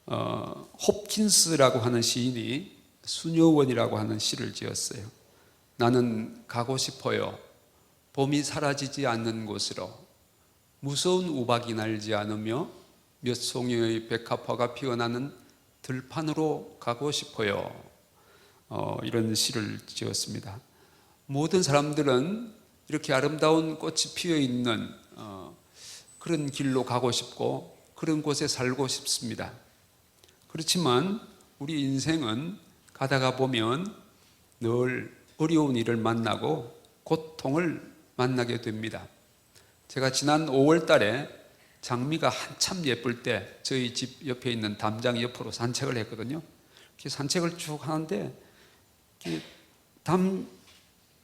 홉킨스라고 하는 시인이 수녀원이라고 하는 시를 지었어요. 나는 가고 싶어요. 봄이 사라지지 않는 곳으로. 무서운 우박이 날지 않으며 몇 송이의 백합화가 피어나는 들판으로 가고 싶어요. 이런 시를 지었습니다. 모든 사람들은 이렇게 아름다운 꽃이 피어 있는 그런 길로 가고 싶고 그런 곳에 살고 싶습니다. 그렇지만 우리 인생은 가다가 보면 늘 어려운 일을 만나고 고통을 만나게 됩니다. 제가 지난 5월 달에 장미가 한참 예쁠 때 저희 집 옆에 있는 담장 옆으로 산책을 했거든요. 이렇게 산책을 쭉 하는데 담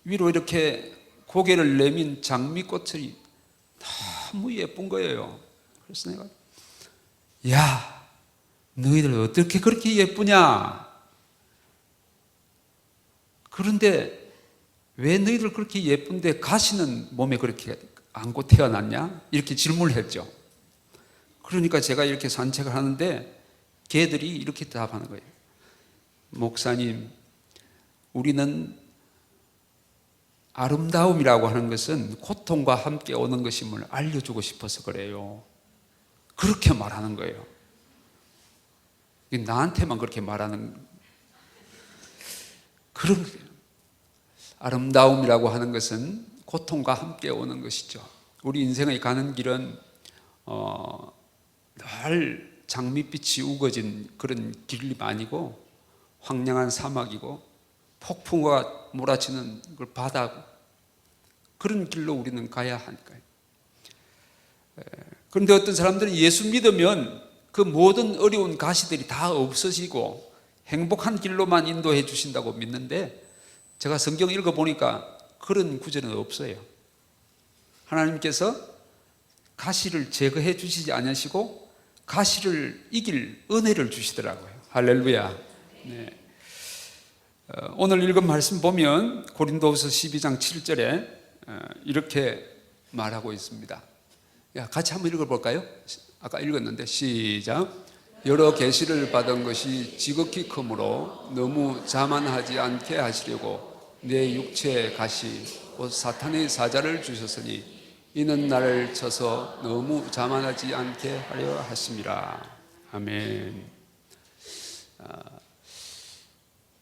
위로 이렇게 고개를 내민 장미꽃이 너무 예쁜 거예요. 그래서 내가 야, 너희들 어떻게 그렇게 예쁘냐? 그런데 왜 너희들 그렇게 예쁜데 가시는 몸에 그렇게 안고 태어났냐? 이렇게 질문을 했죠. 그러니까 제가 이렇게 산책을 하는데 개들이 이렇게 대답하는 거예요. 목사님, 우리는 아름다움이라고 하는 것은 고통과 함께 오는 것임을 알려주고 싶어서 그래요. 그렇게 말하는 거예요. 나한테만 그렇게 말하는 그런 거예요. 아름다움이라고 하는 것은 고통과 함께 오는 것이죠. 우리 인생의 가는 길은 늘 장밋빛이 우거진 그런 길이 아니고 황량한 사막이고 폭풍과 몰아치는 그 바다고 그런 길로 우리는 가야 하니까요. 그런데 어떤 사람들은 예수 믿으면 그 모든 어려운 가시들이 다 없어지고 행복한 길로만 인도해 주신다고 믿는데 제가 성경 읽어보니까 그런 구절은 없어요. 하나님께서 가시를 제거해 주시지 않으시고 가시를 이길 은혜를 주시더라고요. 할렐루야. 네. 오늘 읽은 말씀 보면 고린도후서 12장 7절에 이렇게 말하고 있습니다. 같이 한번 읽어볼까요? 아까 읽었는데 시작. 여러 계시를 받은 것이 지극히 크므로 너무 자만하지 않게 하시려고 내 육체의 가시 곧 사탄의 사자를 주셨으니 이는 나를 쳐서 너무 자만하지 않게 하려 하심이라. 아멘.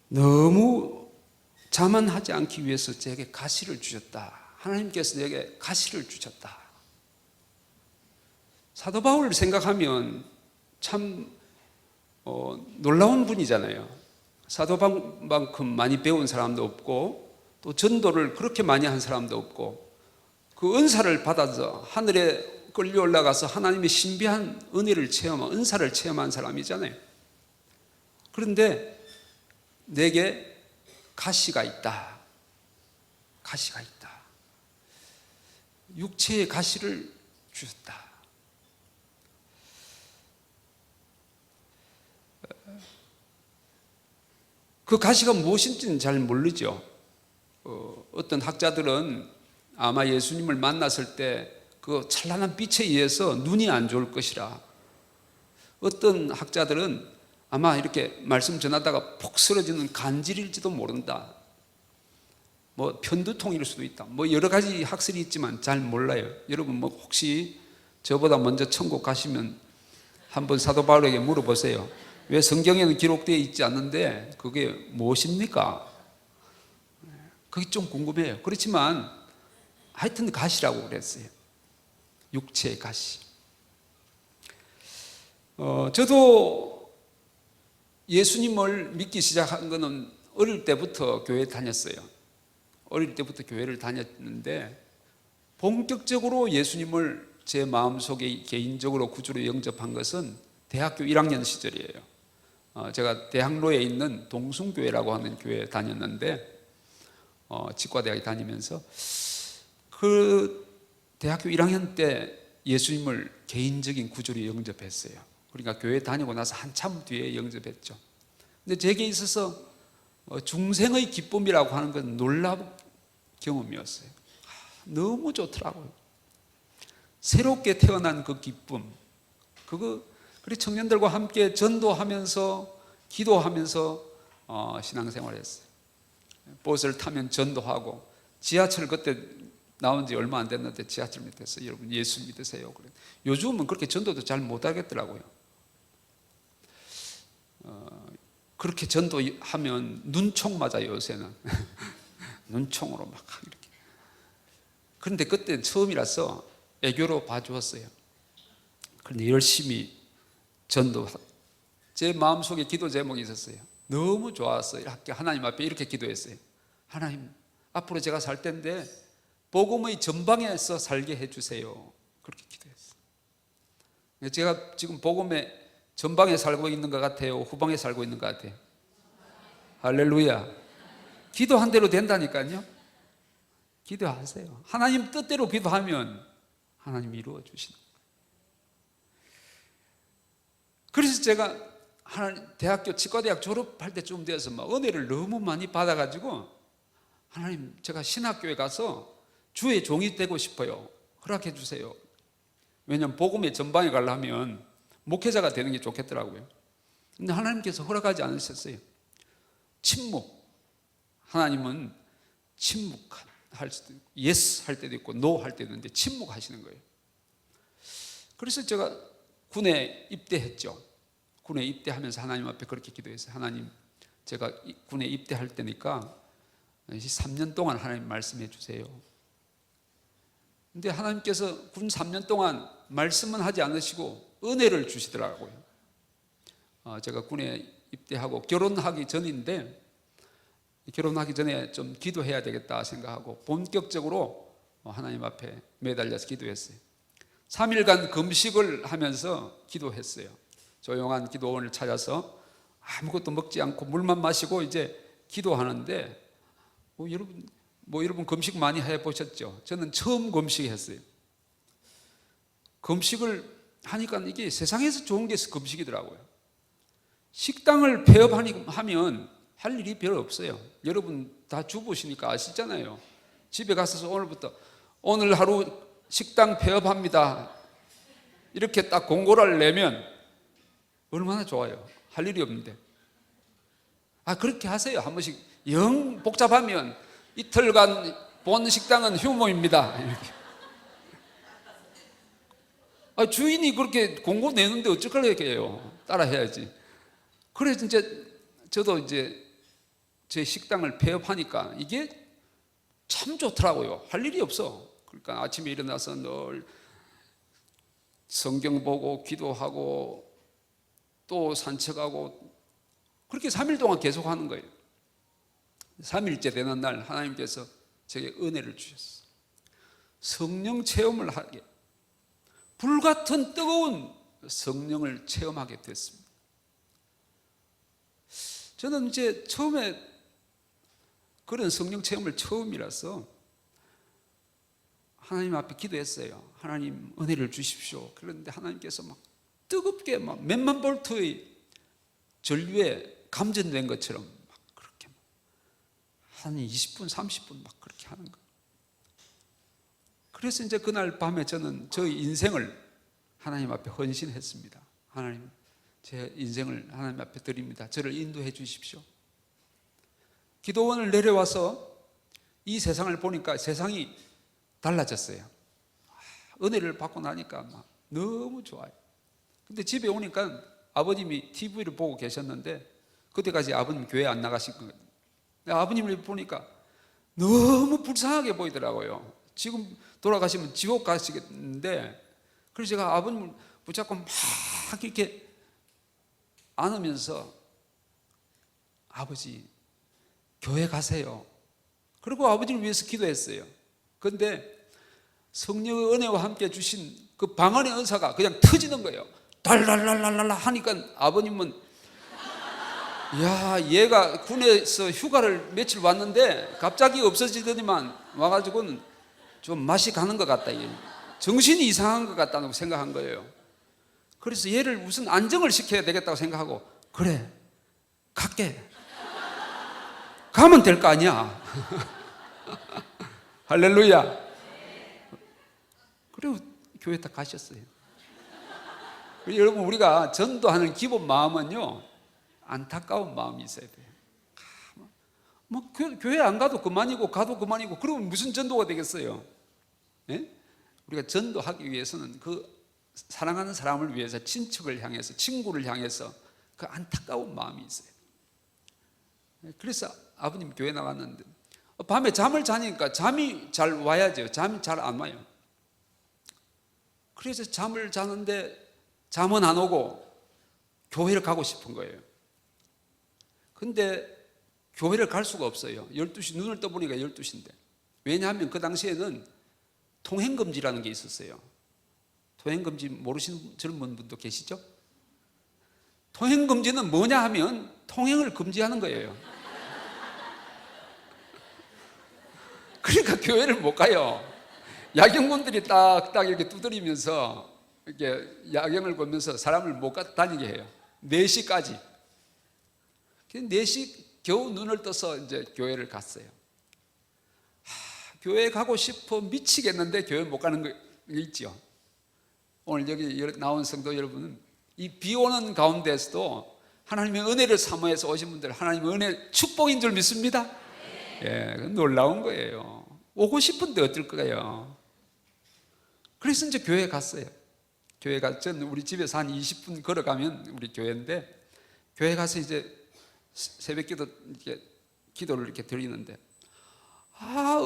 너무 자만하지 않기 위해서 제게 가시를 주셨다. 하나님께서 내게 가시를 주셨다. 사도 바울을 생각하면 참 놀라운 분이잖아요. 사도 바울만큼 많이 배운 사람도 없고 또 전도를 그렇게 많이 한 사람도 없고 그 은사를 받아서 하늘에 끌려 올라가서 하나님의 신비한 은혜를 체험한 은사를 체험한 사람이잖아요. 그런데 내게 가시가 있다. 가시가 있다. 육체의 가시를 주셨다. 그 가시가 무엇인지는 잘 모르죠. 어떤 학자들은 아마 예수님을 만났을 때 그 찬란한 빛에 의해서 눈이 안 좋을 것이라. 어떤 학자들은 아마 이렇게 말씀 전하다가 폭 쓰러지는 간질일지도 모른다. 뭐 편두통일 수도 있다. 뭐 여러 가지 학설이 있지만 잘 몰라요. 여러분 뭐 혹시 저보다 먼저 천국 가시면 한번 사도 바울에게 물어보세요. 왜 성경에는 기록되어 있지 않는데 그게 무엇입니까? 그게 좀 궁금해요. 그렇지만 하여튼 가시라고 그랬어요. 육체의 가시. 저도 예수님을 믿기 시작한 거는 어릴 때부터 교회 다녔어요. 어릴 때부터 교회를 다녔는데 본격적으로 예수님을 제 마음속에 개인적으로 구주로 영접한 것은 대학교 1학년 시절이에요. 제가 대학로에 있는 동숭교회라고 하는 교회에 다녔는데 치과대학에 다니면서 그 대학교 1학년 때 예수님을 개인적인 구주로 영접했어요. 그러니까 교회 다니고 나서 한참 뒤에 영접했죠. 근데 제게 있어서 중생의 기쁨이라고 하는 건 놀라운 경험이었어요. 너무 좋더라고요. 새롭게 태어난 그 기쁨. 그리고 청년들과 함께 전도하면서 기도하면서 신앙생활을 했어요. 버스를 타면 전도하고, 지하철 그때 나온 지 얼마 안 됐는데 지하철 밑에서 여러분 예수 믿으세요. 그래. 요즘은 그렇게 전도도 잘 못하겠더라고요. 그렇게 전도하면 눈총 맞아요, 요새는. 눈총으로 막 이렇게. 그런데 그때 처음이라서 애교로 봐주었어요. 그런데 열심히 제 마음속에 기도 제목이 있었어요. 너무 좋았어요. 하나님 앞에 이렇게 기도했어요. 하나님, 앞으로 제가 살 텐데 복음의 전방에서 살게 해주세요. 그렇게 기도했어요. 제가 지금 복음의 전방에 살고 있는 것 같아요? 후방에 살고 있는 것 같아요? 할렐루야. 기도한 대로 된다니까요. 기도하세요. 하나님 뜻대로 기도하면 하나님 이루어 주시는 거예요. 그래서 제가 대학교 치과대학 졸업할 때쯤 되어서 막 은혜를 너무 많이 받아가지고, 하나님, 제가 신학교에 가서 주의 종이 되고 싶어요. 허락해 주세요. 왜냐하면 복음의 전방에 가려면 목회자가 되는 게 좋겠더라고요. 근데 하나님께서 허락하지 않으셨어요. 침묵. 하나님은 침묵할 수도 있고, 예스 할 때도 있고, 노 할 때도 있는데 침묵하시는 거예요. 그래서 제가 군에 입대했죠. 군에 입대하면서 하나님 앞에 그렇게 기도했어요. 하나님, 제가 군에 입대할 때니까 3년 동안 하나님 말씀해 주세요. 근데 하나님께서 군 3년 동안 말씀은 하지 않으시고 은혜를 주시더라고요. 제가 군에 입대하고 결혼하기 전인데, 결혼하기 전에 좀 기도해야 되겠다 생각하고 본격적으로 하나님 앞에 매달려서 기도했어요. 3일간 금식을 하면서 기도했어요. 조용한 기도원을 찾아서 아무것도 먹지 않고 물만 마시고 이제 기도하는데, 여러분 금식 많이 해보셨죠? 저는 처음 금식했어요. 금식을 하니까 이게 세상에서 좋은 게 금식이더라고요. 식당을 폐업하면 할 일이 별로 없어요. 여러분 다 주부시니까 아시잖아요. 집에 가서 오늘 하루 식당 폐업합니다, 이렇게 딱 공고를 내면 얼마나 좋아요. 할 일이 없는데. 그렇게 하세요. 한 번씩. 영 복잡하면 이틀간 본 식당은 휴무입니다, 이렇게. 주인이 그렇게 공고 내는데 어쩔 해요. 따라 해야지. 그래서 저도 제 식당을 폐업하니까 이게 참 좋더라고요. 할 일이 없어. 그러니까 아침에 일어나서 늘 성경 보고 기도하고 또 산책하고, 그렇게 3일 동안 계속 하는 거예요. 3일째 되는 날 하나님께서 제게 은혜를 주셨어요. 성령 체험을 하게, 불같은 뜨거운 성령을 체험하게 됐습니다. 저는 처음에 그런 성령 체험을 처음이라서 하나님 앞에 기도했어요. 하나님 은혜를 주십시오. 그런데 하나님께서 막 뜨겁게 막 몇만 볼트의 전류에 감전된 것처럼 막 그렇게 한 20분, 30분 막 그렇게 하는 거예요. 그래서 그날 밤에 저는 저의 인생을 하나님 앞에 헌신했습니다. 하나님, 제 인생을 하나님 앞에 드립니다. 저를 인도해 주십시오. 기도원을 내려와서 이 세상을 보니까 세상이 달라졌어요. 은혜를 받고 나니까 막 너무 좋아요. 근데 집에 오니까 아버님이 TV를 보고 계셨는데, 그때까지 아버님 교회 안 나가신 거예요. 아버님을 보니까 너무 불쌍하게 보이더라고요. 지금 돌아가시면 지옥 가시겠는데, 그래서 제가 아버님을 붙잡고 막 이렇게 안으면서 아버지 교회 가세요. 그리고 아버지를 위해서 기도했어요. 그런데 성령의 은혜와 함께 주신 그 방언의 은사가 그냥 터지는 거예요. 달랄랄랄랄라 하니까 아버님은, 야, 얘가 군에서 휴가를 며칠 왔는데 갑자기 없어지더니만 와가지고는 좀 맛이 가는 것 같다, 정신이 이상한 것 같다고 생각한 거예요. 그래서 얘를 무슨 안정을 시켜야 되겠다고 생각하고, 그래, 갈게. 가면 될 거 아니야. 할렐루야. 그리고 교회 딱 가셨어요. 여러분, 우리가 전도하는 기본 마음은요, 안타까운 마음이 있어야 돼요. 뭐 교회 안 가도 그만이고 가도 그만이고, 그러면 무슨 전도가 되겠어요? 예? 우리가 전도하기 위해서는 그 사랑하는 사람을 위해서, 친척을 향해서, 친구를 향해서 그 안타까운 마음이 있어요. 그래서 아버님 교회 나갔는데 밤에 잠을 자니까 잠이 잘 와야죠. 잠이 잘 안 와요. 그래서 잠을 자는데 잠은 안 오고 교회를 가고 싶은 거예요. 근데 교회를 갈 수가 없어요. 12시, 눈을 떠보니까 12시인데. 왜냐하면 그 당시에는 통행금지라는 게 있었어요. 통행금지 모르시는 젊은 분도 계시죠? 통행금지는 뭐냐 하면 통행을 금지하는 거예요. 그러니까 교회를 못 가요. 야경꾼들이 딱딱 이렇게 두드리면서 이렇게 야경을 보면서 사람을 못 다니게 해요. 4시까지. 4시 겨우 눈을 떠서 이제 교회를 갔어요. 교회 가고 싶어 미치겠는데 교회 못 가는 거 있죠. 오늘 여기 나온 성도 여러분은 이 비 오는 가운데서도 하나님의 은혜를 사모해서 오신 분들, 하나님의 은혜 축복인 줄 믿습니다. 예, 놀라운 거예요. 오고 싶은데 어떨 거예요? 그래서 이제 교회 갔어요. 교회 저는 우리 집에서 한 20분 걸어가면 우리 교회인데, 교회 가서 이제 새벽 기도 이렇게 기도를 이렇게 드리는데,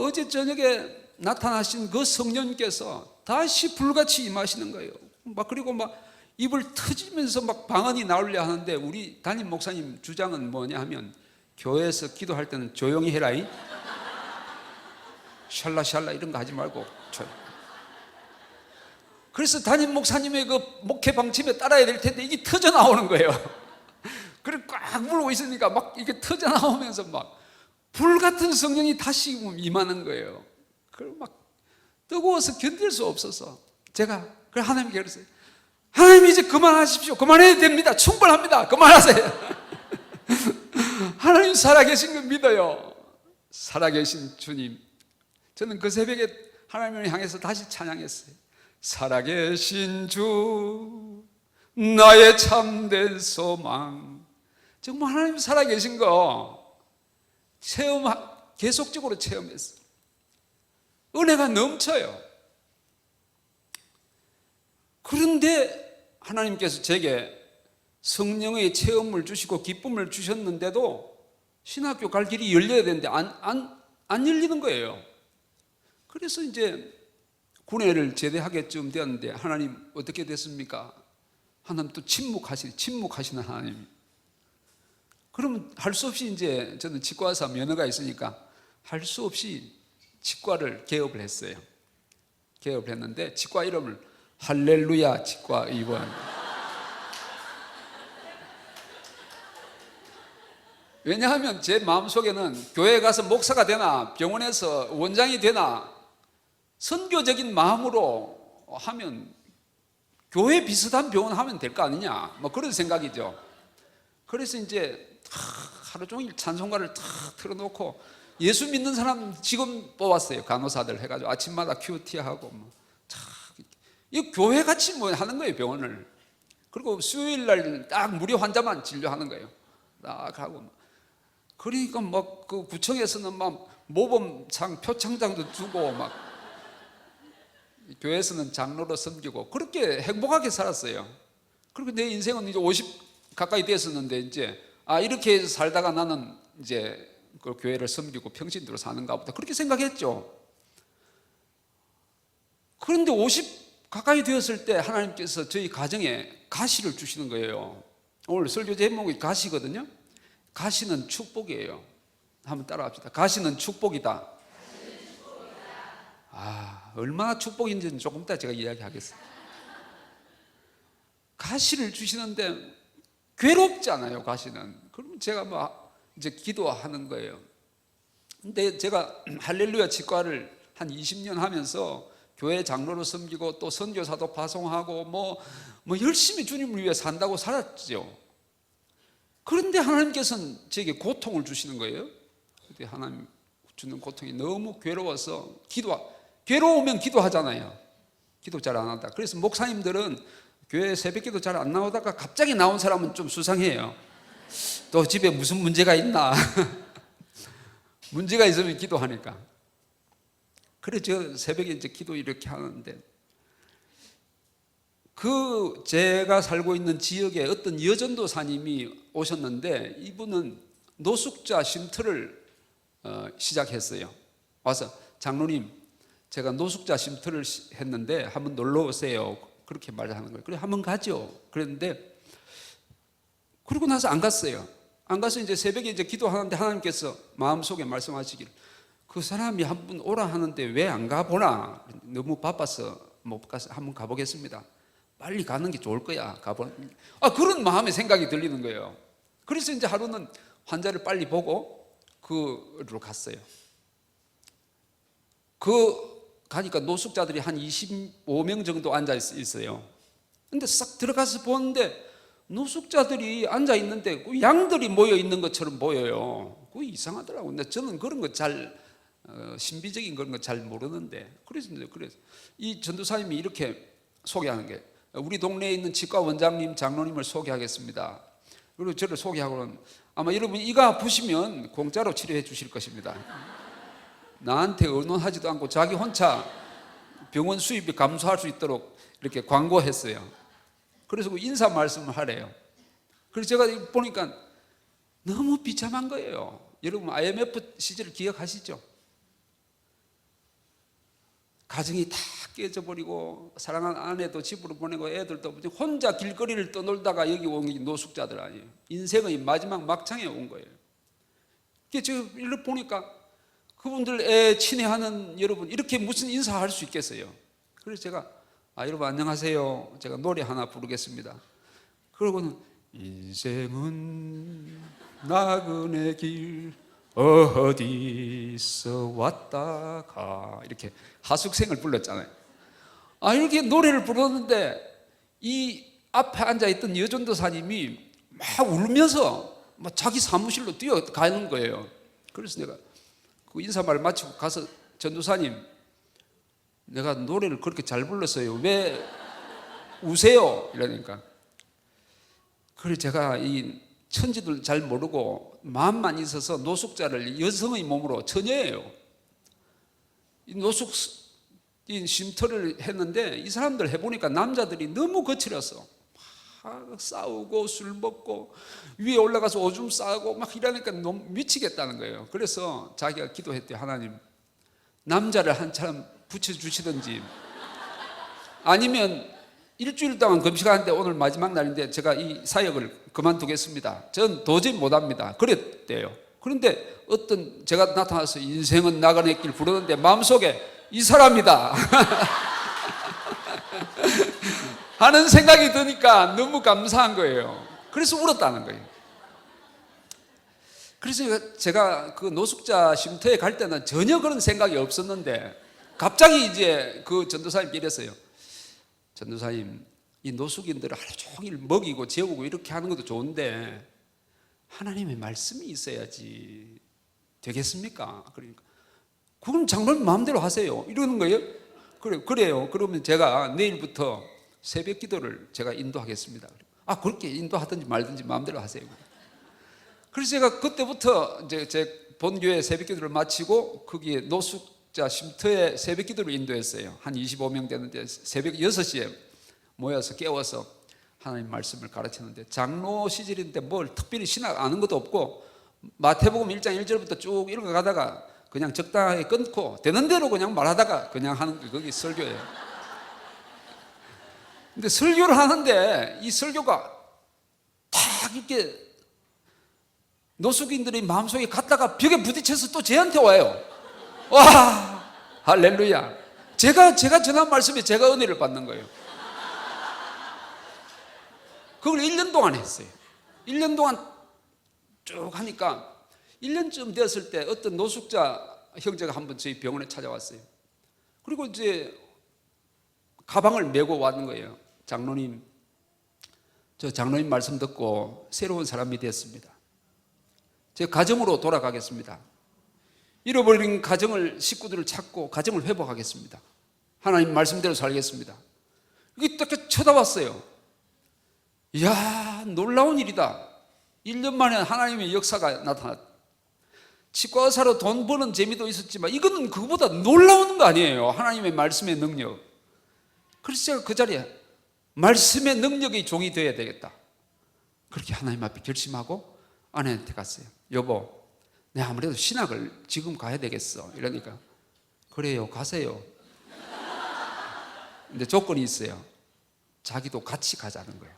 어제 저녁에 나타나신 그 성령님께서 다시 불같이 임하시는 거예요. 그리고 입을 터지면서 방언이 나오려 하는데, 우리 담임 목사님 주장은 뭐냐 하면, 교회에서 기도할 때는 조용히 해라잉. 샬라샬라 이런 거 하지 말고. 그래서 담임 목사님의 그 목회 방침에 따라야 될 텐데 이게 터져 나오는 거예요. 그리고 꽉 물고 있으니까 이게 터져 나오면서 불같은 성령이 다시 임하는 거예요. 그리고 뜨거워서 견딜 수 없어서 제가 하나님께 그랬어요. 하나님, 이제 그만하십시오. 그만해야 됩니다. 충분합니다. 그만하세요. 하나님 살아계신 걸 믿어요. 살아계신 주님. 저는 그 새벽에 하나님을 향해서 다시 찬양했어요. 살아계신 주, 나의 참된 소망. 정말 하나님 살아계신 거 계속적으로 체험했어요. 은혜가 넘쳐요. 그런데 하나님께서 제게 성령의 체험을 주시고 기쁨을 주셨는데도 신학교 갈 길이 열려야 되는데 안 열리는 거예요. 그래서 이제 군회를 제대하게쯤 되었는데, 하나님 어떻게 됐습니까? 하나님 또 침묵하시는 하나님. 그러면 할 수 없이 이제 저는 치과의사 면허가 있으니까 할 수 없이 치과를 개업을 했어요. 개업을 했는데 치과 이름을 할렐루야 치과 의원. 왜냐하면 제 마음속에는 교회 가서 목사가 되나 병원에서 원장이 되나 선교적인 마음으로 하면, 교회 비슷한 병원 하면 될 거 아니냐, 그런 생각이죠. 그래서 이제 하루 종일 찬송가를 탁 틀어놓고 예수 믿는 사람 지금 뽑았어요. 간호사들 해가지고 아침마다 큐티하고 이 교회 같이 하는 거예요, 병원을. 그리고 수요일 날 딱 무료 환자만 진료하는 거예요. 딱 하고. 그러니까 그 구청에서는 모범상 표창장도 주고 교회에서는 장로로 섬기고 그렇게 행복하게 살았어요. 그리고 내 인생은 이제 50 가까이 됐었는데, 이제 이렇게 살다가 나는 이제 그 교회를 섬기고 평신도로 사는가 보다, 그렇게 생각했죠. 그런데 50 가까이 되었을 때 하나님께서 저희 가정에 가시를 주시는 거예요. 오늘 설교 제목이 가시거든요. 가시는 축복이에요. 한번 따라합시다. 가시는 축복이다. 얼마나 축복인지는 조금 이따 제가 이야기하겠습니다. 가시를 주시는데 괴롭잖아요, 가시는. 그럼 제가 이제 기도하는 거예요. 근데 제가 할렐루야 치과를 한 20년 하면서 교회 장로로 섬기고 또 선교사도 파송하고 열심히 주님을 위해 산다고 살았죠. 그런데 하나님께서는 제게 고통을 주시는 거예요. 그때 하나님 주는 고통이 너무 괴로워서 괴로우면 기도하잖아요. 기도 잘 안 한다. 그래서 목사님들은 교회 새벽기도 잘 안 나오다가 갑자기 나온 사람은 좀 수상해요. 또 집에 무슨 문제가 있나. 문제가 있으면 기도하니까. 그래 저 새벽에 이제 기도 이렇게 하는데, 그 제가 살고 있는 지역에 어떤 여전도사님이 오셨는데, 이분은 노숙자 쉼터를 시작했어요. 와서 장로님, 제가 노숙자 쉼터를 했는데 한번 놀러 오세요. 그렇게 말하는 거예요. 그래 한번 가죠. 그랬는데, 그러고 나서 안 갔어요. 안 가서 이제 새벽에 이제 기도하는데 하나님께서 마음속에 말씀하시기를, 그 사람이 한 번 오라 하는데 왜 안 가보나. 너무 바빠서 못 가서 한번 가보겠습니다. 빨리 가는 게 좋을 거야. 그런 마음의 생각이 들리는 거예요. 그래서 이제 하루는 환자를 빨리 보고 그로 갔어요. 가니까 노숙자들이 한 25명 정도 앉아 있어요. 근데 싹 들어가서 보는데 노숙자들이 앉아 있는데 양들이 모여 있는 것처럼 보여요. 그거 이상하더라고요. 근데 저는 그런 거 잘 신비적인 그런 거 잘 모르는데, 그래서 이 전도사님이 이렇게 소개하는 게, 우리 동네에 있는 치과 원장님, 장로님을 소개하겠습니다. 그리고 저를 소개하고는 아마 여러분 이가 아프시면 공짜로 치료해 주실 것입니다. 나한테 의논하지도 않고 자기 혼자 병원 수입이 감소할 수 있도록 이렇게 광고했어요. 그래서 그 인사 말씀을 하래요. 그래서 제가 보니까 너무 비참한 거예요. 여러분 IMF 시절을 기억하시죠? 가정이 다 깨져버리고 사랑하는 아내도 집으로 보내고 애들도 혼자 길거리를 떠놀다가 여기 온 게 노숙자들 아니에요. 인생의 마지막 막창에 온 거예요. 제가 일로 보니까 그분들 애 친애하는 여러분 이렇게 무슨 인사할 수 있겠어요? 그래서 제가 여러분 안녕하세요. 제가 노래 하나 부르겠습니다. 그러고는 인생은 나그네 길 어디서 왔다가 이렇게 하숙생을 불렀잖아요. 이렇게 노래를 부르는데 이 앞에 앉아있던 여전도사님이 막 울면서 막 자기 사무실로 뛰어가는 거예요. 그래서 내가 그 인사말 마치고 가서, 전도사님, 내가 노래를 그렇게 잘 불렀어요. 왜 우세요? 이러니까. 그래 제가 이 천지들 잘 모르고 마음만 있어서 노숙자를 여성의 몸으로, 처녀예요. 이 쉼터를 했는데 이 사람들 해보니까 남자들이 너무 거칠어서 막 싸우고 술 먹고 위에 올라가서 오줌 싸고 막 이러니까 너무 미치겠다는 거예요. 그래서 자기가 기도했대요. 하나님, 남자를 한 사람 붙여주시든지 아니면 일주일 동안 금식하는데 오늘 마지막 날인데 제가 이 사역을 그만두겠습니다. 전 도저히 못합니다. 그랬대요. 그런데 어떤 제가 나타나서 인생은 나그네 길 부르는데 마음속에 이 사람이다 하는 생각이 드니까 너무 감사한 거예요. 그래서 울었다는 거예요. 그래서 제가 그 노숙자 쉼터에 갈 때는 전혀 그런 생각이 없었는데 갑자기 이제 그 전도사님께 이랬어요. 전도사님, 이 노숙인들을 하루 종일 먹이고 재우고 이렇게 하는 것도 좋은데 하나님의 말씀이 있어야지 되겠습니까? 그러니까 그건 장로님 마음대로 하세요 이러는 거예요. 그래요. 그러면 제가 내일부터 새벽 기도를 제가 인도하겠습니다. 그렇게 인도하든지 말든지 마음대로 하세요. 그래서 제가 그때부터 이제 제 본교회 새벽 기도를 마치고 거기에 노숙자 쉼터에 새벽 기도를 인도했어요. 한 25명 되는데 새벽 6시에 모여서 깨워서 하나님 말씀을 가르쳤는데, 장로 시절인데 뭘 특별히 신학 아는 것도 없고 마태복음 1장 1절부터 쭉 읽어가다가 그냥 적당하게 끊고 되는 대로 그냥 말하다가 그냥 하는 게 거기 설교예요. 근데 설교를 하는데 이 설교가 딱 이렇게 노숙인들의 마음속에 갔다가 벽에 부딪혀서 또 저한테 와요. 와, 할렐루야. 제가 전한 말씀에 제가 은혜를 받는 거예요. 그걸 1년 동안 했어요. 1년 동안 쭉 하니까 1년쯤 되었을 때 어떤 노숙자 형제가 한번 저희 병원에 찾아왔어요. 그리고 이제 가방을 메고 왔는 거예요. 장로님, 저 장로님 말씀 듣고 새로운 사람이 됐습니다. 제 가정으로 돌아가겠습니다. 잃어버린 가정을, 식구들을 찾고 가정을 회복하겠습니다. 하나님 말씀대로 살겠습니다. 이게 딱 쳐다봤어요. 이야, 놀라운 일이다. 1년 만에 하나님의 역사가 나타났다. 치과 의사로 돈 버는 재미도 있었지만 이거는 그거보다 놀라운 거 아니에요. 하나님의 말씀의 능력. 그래서 제가 그 자리에 말씀의 능력의 종이 되어야 되겠다. 그렇게 하나님 앞에 결심하고 아내한테 갔어요. 여보, 내가 아무래도 신학을 지금 가야 되겠어. 이러니까 그래요, 가세요. 근데 조건이 있어요. 자기도 같이 가자는 거예요.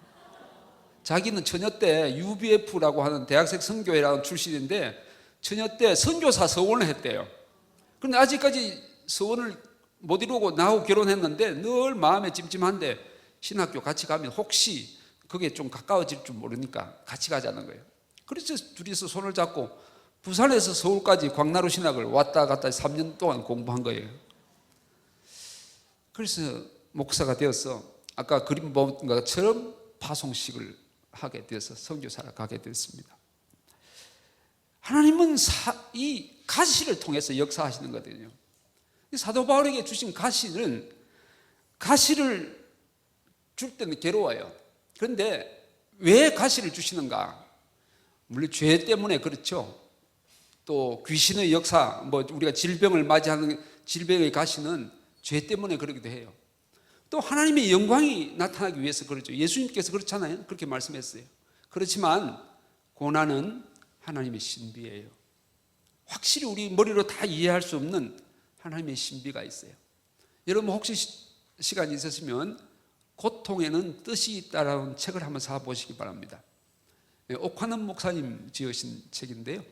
자기는 처녀 때 UBF라고 하는 대학생 선교회라는 출신인데 처녀 때 선교사 서원을 했대요. 그런데 아직까지 서원을 못 이루고 나하고 결혼했는데 늘 마음에 찜찜한데 신학교 같이 가면 혹시 그게 좀 가까워질 줄 모르니까 같이 가자는 거예요. 그래서 둘이서 손을 잡고 부산에서 서울까지 광나루 신학을 왔다 갔다 3년 동안 공부한 거예요. 그래서 목사가 되어서 아까 그림 본 것처럼 파송식을 하게 되어서 선교사가 가게 됐습니다. 하나님은 이 가시를 통해서 역사하시는 거거든요. 사도 바울에게 주신 가시를 줄 때는 괴로워요. 그런데 왜 가시를 주시는가? 물론 죄 때문에 그렇죠. 또 귀신의 역사, 우리가 질병을 맞이하는 질병의 가시는 죄 때문에 그러기도 해요. 또 하나님의 영광이 나타나기 위해서 그렇죠. 예수님께서 그렇잖아요. 그렇게 말씀했어요. 그렇지만 고난은 하나님의 신비예요. 확실히 우리 머리로 다 이해할 수 없는 하나님의 신비가 있어요. 여러분 혹시 시간이 있으시면 고통에는 뜻이 있다라는 책을 한번 사보시기 바랍니다. 옥화는 목사님 지으신 책인데요.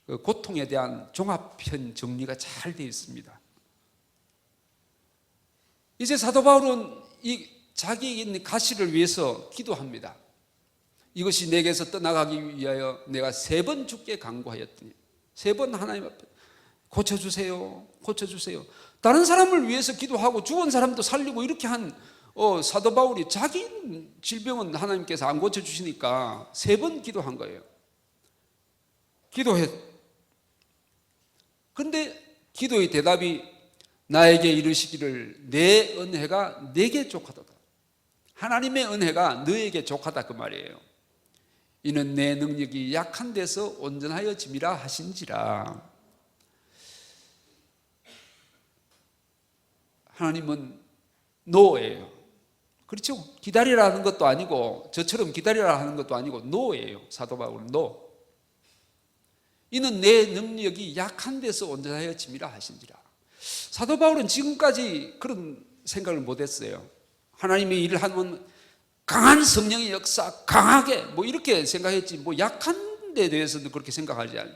그 고통에 대한 종합편 정리가 잘 되어 있습니다. 이제 사도 바울은 이 자기에게 있는 가시를 위해서 기도합니다. 이것이 내게서 떠나가기 위하여 내가 3번 주께 간구하였더니 3번 하나님 앞에 고쳐주세요, 고쳐주세요. 다른 사람을 위해서 기도하고 죽은 사람도 살리고 이렇게 한 사도 바울이 자기 질병은 하나님께서 안 고쳐주시니까 3번 기도한 거예요. 그런데 기도의 대답이 나에게 이르시기를 내 은혜가 내게 족하도다. 하나님의 은혜가 너에게 족하다 그 말이에요. 이는 내 능력이 약한 데서 온전하여 짐이라 하신지라. 하나님은 노예요. 그렇죠? 기다리라는 것도 아니고 저처럼 기다리라 하는 것도 아니고 노예요. 사도 바울은 노. 이는 내 능력이 약한 데서 온전하여 짐이라 하신지라. 사도 바울은 지금까지 그런 생각을 못했어요. 하나님의 일을 하면 강한 성령의 역사, 강하게 이렇게 생각했지 약한 데 대해서도 그렇게 생각하지 않아요.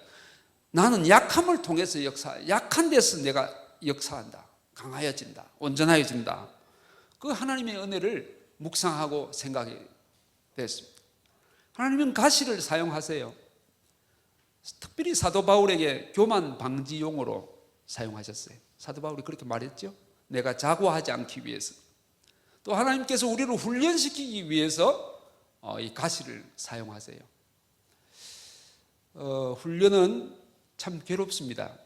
나는 약함을 통해서 약한 데서 내가 역사한다. 강하여진다. 온전하여진다. 그 하나님의 은혜를 묵상하고 생각이 됐습니다. 하나님은 가시를 사용하세요. 특별히 사도 바울에게 교만 방지용으로 사용하셨어요. 사도 바울이 그렇게 말했죠. 내가 자고하지 않기 위해서. 또 하나님께서 우리를 훈련시키기 위해서 이 가시를 사용하세요. 훈련은 참 괴롭습니다.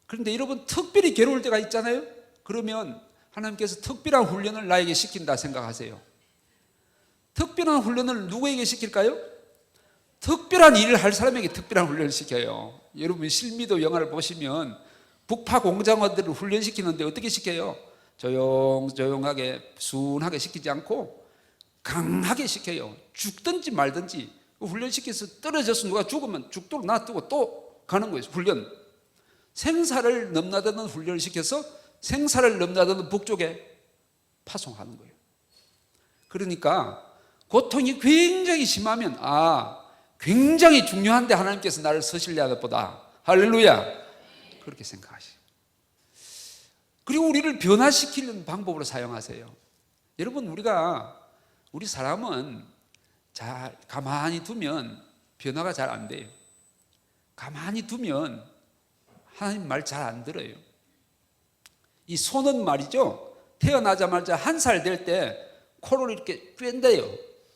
그런데 여러분 특별히 괴로울 때가 있잖아요. 그러면 하나님께서 특별한 훈련을 나에게 시킨다 생각하세요. 특별한 훈련을 누구에게 시킬까요? 특별한 일을 할 사람에게 특별한 훈련을 시켜요. 여러분 실미도 영화를 보시면 북파 공장원들을 훈련시키는데 어떻게 시켜요? 조용하게 순하게 시키지 않고 강하게 시켜요. 죽든지 말든지 훈련시켜서 떨어져서 누가 죽으면 죽도록 놔두고 또 가는 거예요. 훈련. 생사를 넘나드는 훈련을 시켜서 생사를 넘나드는 북쪽에 파송하는 거예요. 그러니까 고통이 굉장히 심하면 굉장히 중요한데 하나님께서 나를 서실려야 할 보다. 할렐루야. 그렇게 생각하시죠. 그리고 우리를 변화시키는 방법으로 사용하세요. 여러분 우리 사람은 잘 가만히 두면 변화가 잘 안 돼요. 가만히 두면 하나님 말 잘 안 들어요. 이 소는 말이죠. 태어나자마자 1살 될 때 코를 이렇게 꿰는데요.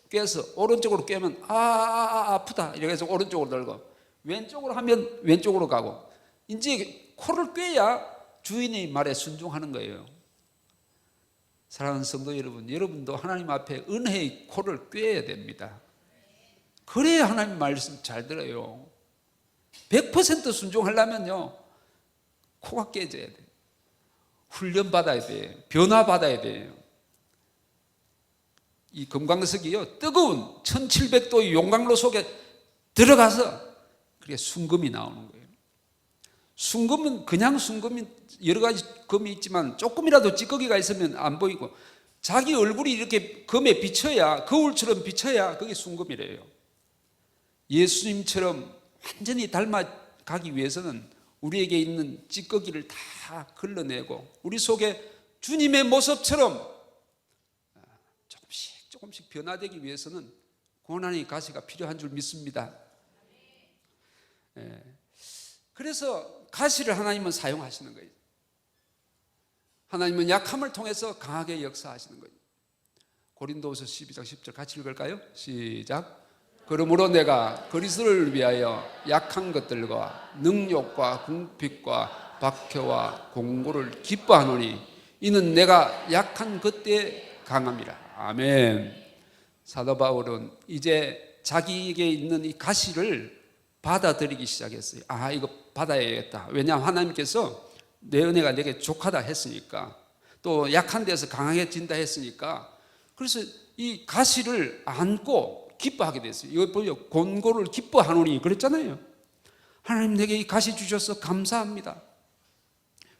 꿰서 오른쪽으로 꿰면 아프다 이래서 오른쪽으로 들고 왼쪽으로 하면 왼쪽으로 가고 이제 코를 꿰야 주인의 말에 순종하는 거예요. 사랑하는 성도 여러분, 여러분도 하나님 앞에 은혜의 코를 꿰야 됩니다. 그래야 하나님 말씀 잘 들어요. 100% 순종하려면요, 코가 깨져야 돼요. 훈련 받아야 돼요. 변화 받아야 돼요. 이 금강석이요, 뜨거운 1700도의 용광로 속에 들어가서 그게 순금이 나오는 거예요. 순금은 그냥 순금이 여러 가지 금이 있지만 조금이라도 찌꺼기가 있으면 안 보이고, 자기 얼굴이 이렇게 금에 비쳐야, 거울처럼 비쳐야 그게 순금이래요. 예수님처럼 완전히 닮아가기 위해서는 우리에게 있는 찌꺼기를 다 걸러내고 우리 속에 주님의 모습처럼 조금씩 변화되기 위해서는 고난의 가시가 필요한 줄 믿습니다. 그래서 가시를 하나님은 사용하시는 거예요. 하나님은 약함을 통해서 강하게 역사하시는 거예요. 고린도후서 12장 10절 같이 읽을까요? 시작. 그러므로 내가 그리스도를 위하여 약한 것들과 능욕과 궁핍과 박해와 공고를 기뻐하노니 이는 내가 약한 그때에 강함이라. 아멘. 사도 바울은 이제 자기에게 있는 이 가시를 받아들이기 시작했어요. 아, 이거 받아야겠다. 왜냐하면 하나님께서 내 은혜가 내게 족하다 했으니까, 또 약한 데서 강하게진다 했으니까, 그래서 이 가시를 안고 기뻐하게 됐어요. 이거 보여, 곤고를 기뻐하노니 그랬잖아요. 하나님 내게 이 가시 주셔서 감사합니다.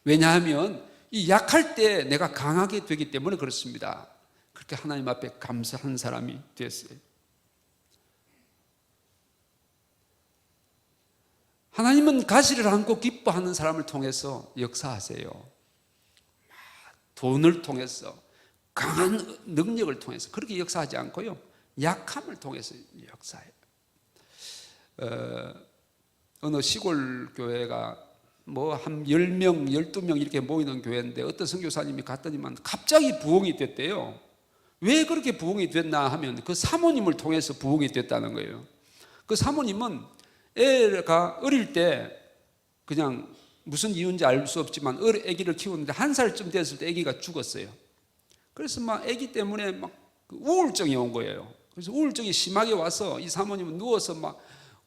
왜냐하면 이 약할 때 내가 강하게 되기 때문에 그렇습니다. 그렇게 하나님 앞에 감사한 사람이 됐어요. 하나님은 가시를 안고 기뻐하는 사람을 통해서 역사하세요. 돈을 통해서, 강한 능력을 통해서 그렇게 역사하지 않고요, 약함을 통해서 역사해요. 어느 시골 교회가 뭐 한 10명, 12명 이렇게 모이는 교회인데 어떤 선교사님이 갔더니만 갑자기 부흥이 됐대요. 왜 그렇게 부흥이 됐나 하면 그 사모님을 통해서 부흥이 됐다는 거예요. 그 사모님은 애가 어릴 때 그냥 무슨 이유인지 알 수 없지만 아기를 키우는데 1살쯤 됐을 때 아기가 죽었어요. 그래서 막 아기 때문에 막 우울증이 온 거예요. 그래서 우울증이 심하게 와서 이 사모님은 누워서 막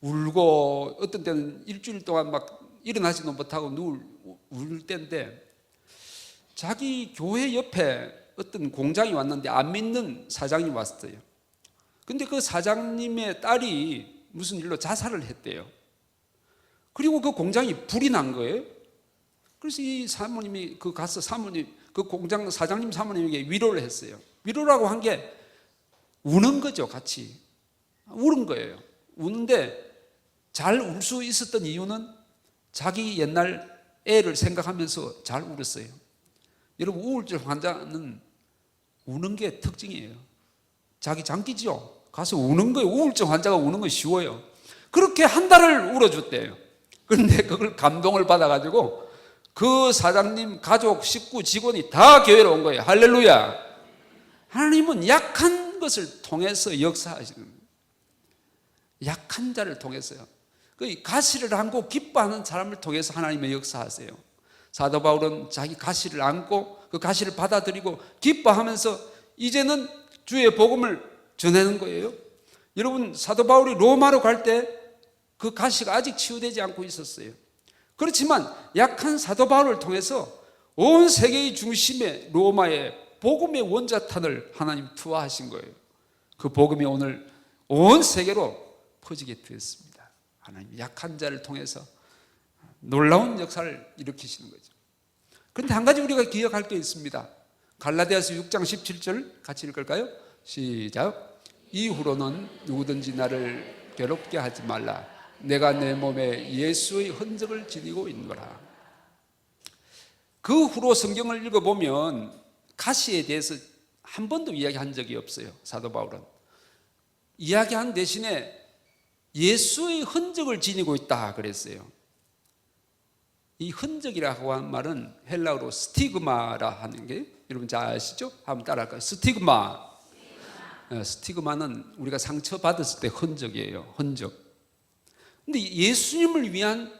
울고, 어떤 때는 일주일 동안 막 일어나지도 못하고 울 때인데, 자기 교회 옆에 어떤 공장이 왔는데 안 믿는 사장이 왔어요. 근데 그 사장님의 딸이 무슨 일로 자살을 했대요. 그리고 그 공장이 불이 난 거예요. 그래서 이 사모님이 가서 그 공장 사장님 사모님에게 위로를 했어요. 위로라고 한 게 우는 거죠. 같이 우는 거예요. 우는데 잘 울 수 있었던 이유는 자기 옛날 애를 생각하면서 잘 울었어요. 여러분, 우울증 환자는 우는 게 특징이에요. 자기 장기죠. 가서 우는 거예요. 우울증 환자가 우는 건 쉬워요. 그렇게 한 달을 울어줬대요. 그런데 그걸 감동을 받아가지고 그 사장님 가족, 식구, 직원이 다 교회로 온 거예요. 할렐루야. 하나님은 약한 것을 통해서 역사하시는 거예요. 약한 자를 통해서요. 그 가시를 안고 기뻐하는 사람을 통해서 하나님의 역사하세요. 사도 바울은 자기 가시를 안고 그 가시를 받아들이고 기뻐하면서 이제는 주의 복음을 전하는 거예요. 여러분, 사도 바울이 로마로 갈 때 그 가시가 아직 치유되지 않고 있었어요. 그렇지만 약한 사도 바울을 통해서 온 세계의 중심에 로마의 복음의 원자탄을 하나님 투하하신 거예요. 그 복음이 오늘 온 세계로 퍼지게 되었습니다. 하나님 약한 자를 통해서 놀라운 역사를 일으키시는 거죠. 그런데 한 가지 우리가 기억할 게 있습니다. 갈라디아서 6장 17절 같이 읽을까요? 시작. 이후로는 누구든지 나를 괴롭게 하지 말라. 내가 내 몸에 예수의 흔적을 지니고 있노라. 그 후로 성경을 읽어보면 가시에 대해서 한 번도 이야기한 적이 없어요. 사도 바울은 이야기한 대신에 예수의 흔적을 지니고 있다 그랬어요. 이 흔적이라고 하는 말은 헬라어로 스티그마라 하는 게, 여러분 잘 아시죠? 한번 따라할까요? 스티그마. 스티그마는 우리가 상처 받았을 때 흔적이에요. 흔적. 근데 예수님을 위한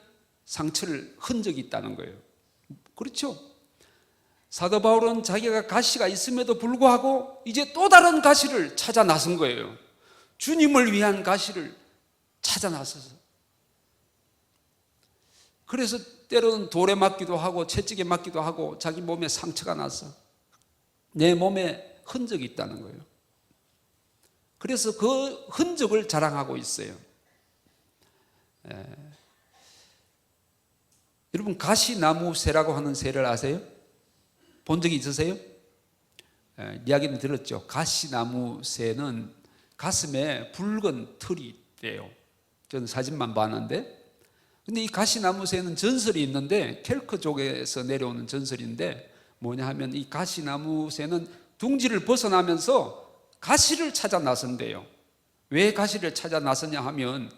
상처를 흔적이 있다는 거예요. 그렇죠? 사도 바울은 자기가 가시가 있음에도 불구하고 이제 또 다른 가시를 찾아 나선 거예요. 주님을 위한 가시를 찾아 나서서. 그래서 때로는 돌에 맞기도 하고 채찍에 맞기도 하고 자기 몸에 상처가 나서 내 몸에 흔적이 있다는 거예요. 그래서 그 흔적을 자랑하고 있어요. 여러분, 가시나무새라고 하는 새를 아세요? 본 적이 있으세요? 이야기는 들었죠. 가시나무새는 가슴에 붉은 털이 있대요. 저는 사진만 봤는데, 근데 이 가시나무새는 전설이 있는데, 켈크 쪽에서 내려오는 전설인데, 뭐냐 하면 이 가시나무새는 둥지를 벗어나면서 가시를 찾아 나선대요. 왜 가시를 찾아 나서냐 하면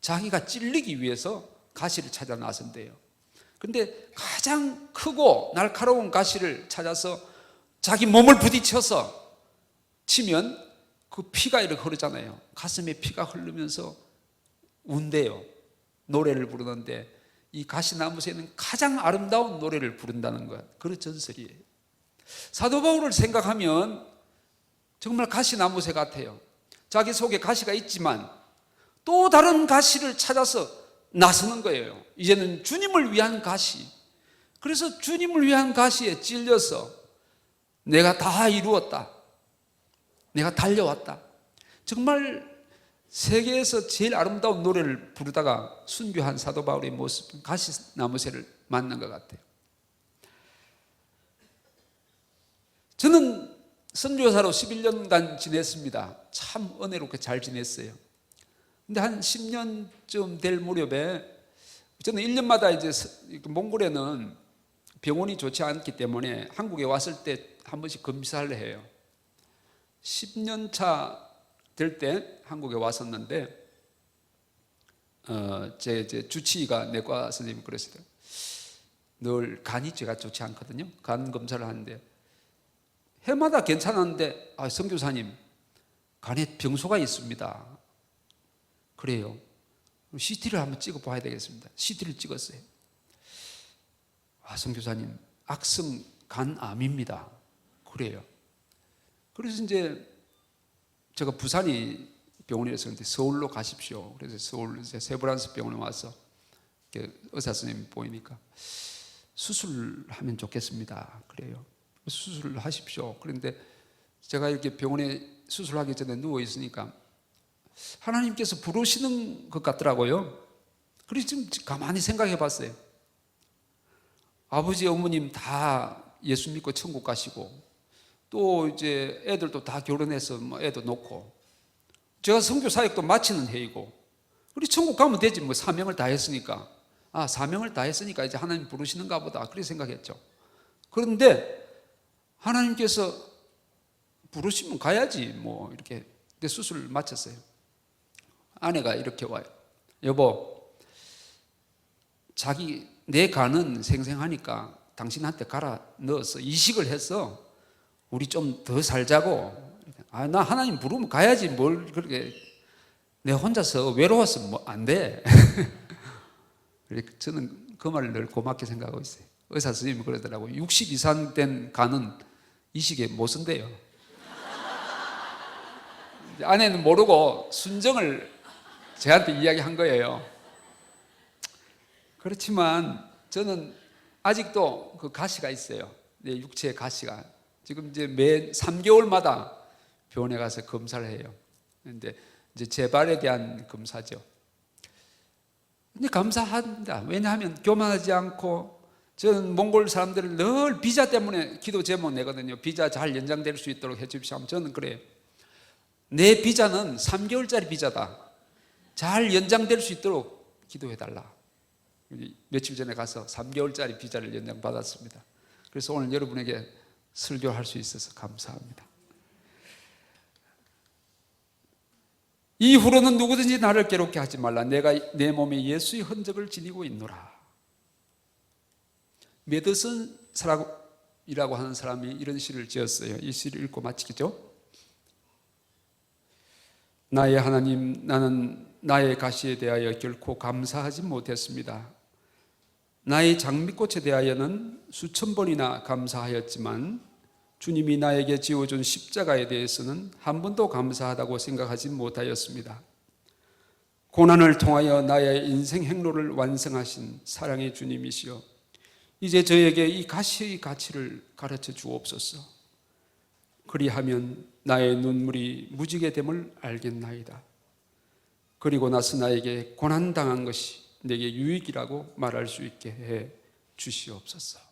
자기가 찔리기 위해서 가시를 찾아 나선대요. 근데 가장 크고 날카로운 가시를 찾아서 자기 몸을 부딪혀서 치면 그 피가 이렇게 흐르잖아요. 가슴에 피가 흐르면서 운대요. 노래를 부르는데 이 가시나무새는 가장 아름다운 노래를 부른다는 것, 그런 전설이에요. 사도 바울을 생각하면 정말 가시나무새 같아요. 자기 속에 가시가 있지만 또 다른 가시를 찾아서 나서는 거예요. 이제는 주님을 위한 가시. 그래서 주님을 위한 가시에 찔려서 내가 다 이루었다, 내가 달려왔다. 정말 세계에서 제일 아름다운 노래를 부르다가 순교한 사도 바울의 모습은 가시나무새를 만난 것 같아요. 저는 선교사로 11년간 지냈습니다. 참 은혜롭게 잘 지냈어요. 근데 한 10년쯤 될 무렵에 저는 1년마다 이제 몽골에는 병원이 좋지 않기 때문에 한국에 왔을 때 한 번씩 검사를 해요. 10년 차 될 때 한국에 왔었는데 제 주치의가 내과 선생님이 그러시더라고요. 늘 간이 제가 좋지 않거든요. 간 검사를 하는데 해마다 괜찮았는데 선교사님, 간에 병소가 있습니다. 그래요. CT를 한번 찍어봐야 되겠습니다. CT를 찍었어요. 선교사님, 악성 간암입니다. 그래요. 그래서 이제 제가 부산이 병원이었는데 서울로 가십시오. 그래서 서울 세브란스 병원에 와서 의사 선생님 보이니까 수술하면 좋겠습니다. 그래요. 수술을 하십시오. 그런데 제가 이렇게 병원에 수술하기 전에 누워 있으니까 하나님께서 부르시는 것 같더라고요. 그래서 지금 가만히 생각해 봤어요. 아버지, 어머님 다 예수 믿고 천국 가시고 또 이제 애들도 다 결혼해서 애도 놓고 제가 선교 사역도 마치는 해이고 우리 천국 가면 되지 뭐 사명을 다 했으니까 사명을 다 했으니까 이제 하나님 부르시는가 보다 그렇게 생각했죠. 그런데 하나님께서 부르시면 가야지 뭐 이렇게. 근데 수술을 마쳤어요. 아내가 이렇게 와요. 여보, 내 간은 생생하니까 당신한테 갈아 넣어서 이식을 해서 우리 좀 더 살자고. 나 하나님 부르면 가야지 뭘 그렇게 내 혼자서 외로워서 뭐 안 돼. 저는 그 말을 늘 고맙게 생각하고 있어요. 의사 선생님이 그러더라고요. 60 이상 된 간은 이식에 못 쓴대요. 아내는 모르고 순정을 저한테 이야기한 거예요. 그렇지만 저는 아직도 그 가시가 있어요. 내 육체의 가시가. 지금 이제 매 3개월마다 병원에 가서 검사를 해요. 근데 이제 재발에 대한 검사죠. 근데 감사합니다. 왜냐하면 교만하지 않고 저는 몽골 사람들을 늘 비자 때문에 기도 제목 내거든요. 비자 잘 연장될 수 있도록 해주십시오. 저는 그래요. 내 비자는 3개월짜리 비자다. 잘 연장될 수 있도록 기도해달라. 며칠 전에 가서 3개월짜리 비자를 연장받았습니다. 그래서 오늘 여러분에게 설교할 수 있어서 감사합니다. 이후로는 누구든지 나를 괴롭게 하지 말라. 내가 내 몸에 예수의 흔적을 지니고 있노라. 메드슨이라고 하는 사람이 이런 시를 지었어요. 이 시를 읽고 마치겠죠? 나의 하나님, 나는 나의 가시에 대하여 결코 감사하지 못했습니다. 나의 장미꽃에 대하여는 수천 번이나 감사하였지만 주님이 나에게 지어준 십자가에 대해서는 한 번도 감사하다고 생각하지 못하였습니다. 고난을 통하여 나의 인생 행로를 완성하신 사랑의 주님이시여, 이제 저에게 이 가시의 가치를 가르쳐 주옵소서. 그리하면 나의 눈물이 무지개 됨을 알겠나이다. 그리고 나서 나에게 고난당한 것이 내게 유익이라고 말할 수 있게 해 주시옵소서.